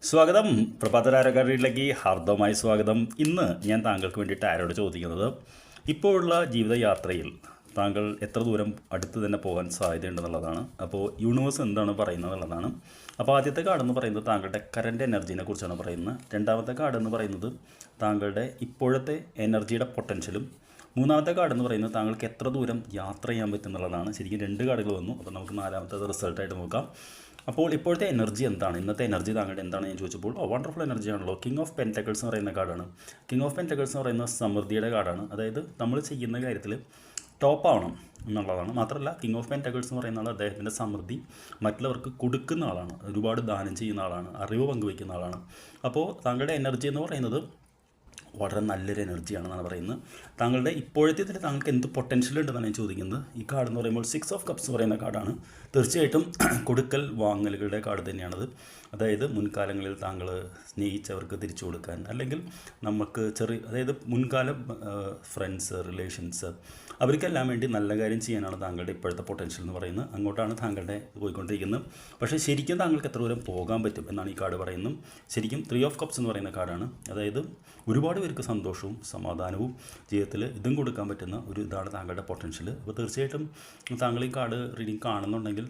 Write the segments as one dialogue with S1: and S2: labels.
S1: സ്വാഗതം പ്രഭാതരാരകാരിലേക്ക് ഹാർദവമായി സ്വാഗതം. ഇന്ന് ഞാൻ താങ്കൾക്ക് വേണ്ടിയിട്ട് ആരോട് ചോദിക്കുന്നത്, ഇപ്പോഴുള്ള ജീവിതയാത്രയിൽ താങ്കൾ എത്ര ദൂരം അടുത്ത് തന്നെ പോകാൻ സാധ്യതയുണ്ടെന്നുള്ളതാണ്. അപ്പോൾ യൂണിവേഴ്സ് എന്താണ് പറയുന്നത് എന്നുള്ളതാണ്. അപ്പോൾ ആദ്യത്തെ കാർഡ് എന്ന് പറയുന്നത് താങ്കളുടെ കറൻറ്റ് എനർജീനെ കുറിച്ചാണ് പറയുന്നത്. രണ്ടാമത്തെ കാർഡ് എന്ന് പറയുന്നത് താങ്കളുടെ ഇപ്പോഴത്തെ എനർജിയുടെ പൊട്ടൻഷ്യലും. മൂന്നാമത്തെ കാർഡ് എന്ന് പറയുന്നത് താങ്കൾക്ക് എത്ര ദൂരം യാത്ര ചെയ്യാൻ പറ്റും എന്നുള്ളതാണ്. ശരിക്കും 2 കാർഡുകൾ വന്നു. അപ്പോൾ നമുക്ക് നാലാമത്തെ റിസൾട്ടായിട്ട് നോക്കാം. അപ്പോൾ ഇപ്പോഴത്തെ എനർജി എന്താണ്, ഇന്നത്തെ എനർജി താങ്കളുടെ എന്താണ് ഞാൻ ചോദിച്ചപ്പോൾ വണ്ടർഫുൾ എനർജി ആണല്ലോ. കിങ് ഓഫ് പെൻറ്റക്കിൾസ് എന്ന് പറയുന്ന കാർഡാണ്. കിങ് ഓഫ് പെൻറ്റക്കിൾസ് എന്ന് പറയുന്ന സമൃദ്ധിയുടെ കാർഡാണ്. അതായത് നമ്മൾ ചെയ്യുന്ന കാര്യത്തിൽ ടോപ്പ് ആവണം എന്നുള്ളതാണ്. മാത്രമല്ല കിങ് ഓഫ് പെൻറ്റക്കിൾസ് എന്ന് പറയുന്ന ആൾ അദ്ദേഹത്തിൻ്റെ സമൃദ്ധി മറ്റുള്ളവർക്ക് കൊടുക്കുന്ന ആളാണ്, ഒരുപാട് ദാനം ചെയ്യുന്ന ആളാണ്, അറിവ് പങ്കുവയ്ക്കുന്ന ആളാണ്. അപ്പോൾ താങ്കളുടെ എനർജി എന്ന് പറയുന്നത് വളരെ നല്ലൊരു എനർജിയാണെന്നാണ് പറയുന്നത്. താങ്കളുടെ ഇപ്പോഴത്തെ ഇതിൽ താങ്കൾക്ക് എന്ത് പൊട്ടൻഷ്യൽ ഉണ്ടെന്നാണ് ഞാൻ ചോദിക്കുന്നത്. ഈ കാർഡ് എന്ന് പറയുമ്പോൾ 6 ഓഫ് കപ്സ് പറയുന്ന കാർഡാണ്. തീർച്ചയായിട്ടും കൊടുക്കൽ വാങ്ങലുകളുടെ കാർഡ് തന്നെയാണത്. അതായത് മുൻകാലങ്ങളിൽ താങ്കൾ സ്നേഹിച്ചവർക്ക് തിരിച്ചു കൊടുക്കാൻ, അല്ലെങ്കിൽ നമുക്ക് അതായത് മുൻകാല ഫ്രണ്ട്സ്, റിലേഷൻസ്, അവർക്കെല്ലാം വേണ്ടി നല്ല കാര്യം ചെയ്യാനാണ് താങ്കളുടെ ഇപ്പോഴത്തെ പൊട്ടൻഷ്യൽ എന്ന് പറയുന്നത്. അങ്ങോട്ടാണ് താങ്കളുടെ പോയിക്കൊണ്ടിരിക്കുന്നത്. പക്ഷേ ശരിക്കും താങ്കൾക്ക് എത്ര ദൂരം പോകാൻ പറ്റും എന്നാണ് ഈ കാർഡ് പറയുന്നത്. ശരിക്കും 3 ഓഫ് കപ്സ് എന്ന് പറയുന്ന കാർഡാണ്. അതായത് ഒരുപാട് പേർക്ക് സന്തോഷവും സമാധാനവും ജീവിതത്തിൽ ഇതും കൊടുക്കാൻ പറ്റുന്ന ഒരു ഇതാണ് താങ്കളുടെ പൊട്ടൻഷ്യൽ. അപ്പോൾ തീർച്ചയായിട്ടും താങ്കൾ ഈ കാർഡ് റീഡിങ് കാണുന്നുണ്ടെങ്കിൽ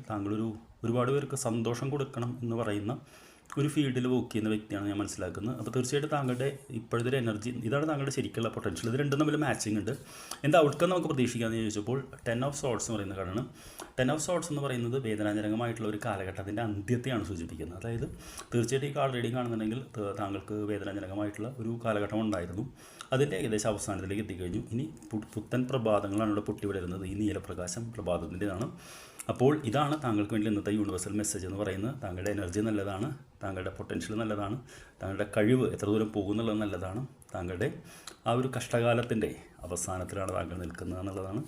S1: ഒരുപാട് പേർക്ക് സന്തോഷം കൊടുക്കണം എന്ന് പറയുന്ന ഒരു ഫീൽഡിൽ വർക്ക് ചെയ്യുന്ന വ്യക്തിയാണ് ഞാൻ മനസ്സിലാക്കുന്നത്. അപ്പോൾ തീർച്ചയായിട്ടും താങ്കളുടെ ഇപ്പോഴത്തെ ഒരു എനർജി ഇതാണ് താങ്കളുടെ ശരിക്കുള്ള പൊട്ടൻഷ്യൽ. ഇത് രണ്ടും തമ്മിൽ മാച്ചിങ് ഉണ്ട്. എന്താ ഔട്ട്കം നമുക്ക് പ്രതീക്ഷിക്കാമെന്ന് ചോദിച്ചപ്പോൾ 10 ഓഫ് സോർട്സ് എന്ന് പറയുന്ന കാർഡാണ്. 10 ഓഫ് സോർട്സ് എന്ന് പറയുന്നത് വേദനാജനകമായിട്ടുള്ള ഒരു കാലഘട്ടത്തിൻ്റെ അന്ത്യത്തെയാണ് സൂചിപ്പിക്കുന്നത്. അതായത് തീർച്ചയായിട്ടും ഈ കാർഡ് റീഡിങ് കാണുന്നുണ്ടെങ്കിൽ താങ്കൾക്ക് വേദനാജനകമായിട്ടുള്ള ഒരു കാലഘട്ടം ഉണ്ടായിരുന്നു. അതിൻ്റെ ഏകദേശം അവസാനത്തിലേക്ക് എത്തിക്കഴിഞ്ഞു. ഇനി പുത്തൻ പ്രഭാതങ്ങളാണ് ഇവിടെ പൊട്ടി വിടരുന്നത്. ഈ നീലപ്രകാശം പ്രഭാതത്തിൻ്റെതാണ്. അപ്പോൾ ഇതാണ് താങ്കൾക്ക് വേണ്ടി ഇന്നത്തെ യൂണിവേഴ്സൽ മെസ്സേജ് എന്ന് പറയുന്നത്. താങ്കളുടെ എനർജി നല്ലതാണ്, താങ്കളുടെ പൊട്ടൻഷ്യൽ നല്ലതാണ്, താങ്കളുടെ കഴിവ് എത്ര ദൂരം പോകുന്നുള്ളത് നല്ലതാണ്. താങ്കളുടെ ആ ഒരു കഷ്ടകാലത്തിൻ്റെ അവസാനത്തിലാണ് താങ്കൾ നിൽക്കുന്നത് എന്നുള്ളതാണ്.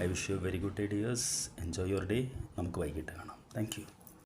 S1: I wish you very good day dears. Enjoy your day. നമുക്ക് വൈകിട്ട് കാണാം. Thank U.